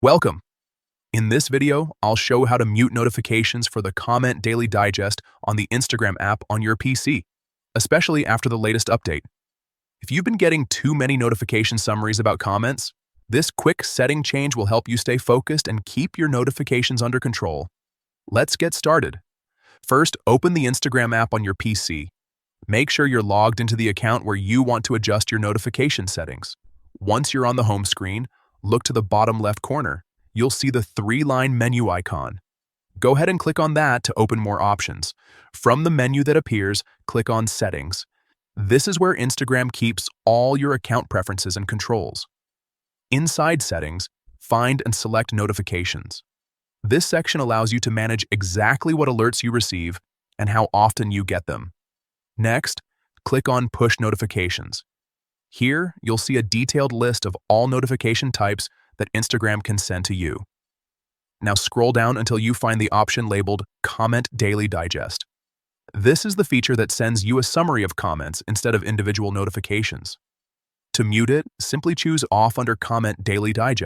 Welcome! In this video, I'll show how to mute notifications for the Comment Daily Digest on the Instagram app on your PC, especially after the latest update. If you've been getting too many notification summaries about comments, this quick setting change will help you stay focused and keep your notifications under control. Let's get started. First, open the Instagram app on your PC. Make sure you're logged into the account where you want to adjust your notification settings. Once you're on the home screen, look to the bottom left corner. You'll see the three-line menu icon. Go ahead and click on that to open more options. From the menu that appears, click on Settings. This is where Instagram keeps all your account preferences and controls. Inside Settings, find and select Notifications. This section allows you to manage exactly what alerts you receive and how often you get them. Next, click on Push Notifications. Here, you'll see a detailed list of all notification types that Instagram can send to you. Now scroll down until you find the option labeled Comment Daily Digest. This is the feature that sends you a summary of comments instead of individual notifications. To mute it, simply choose Off under Comment Daily Digest.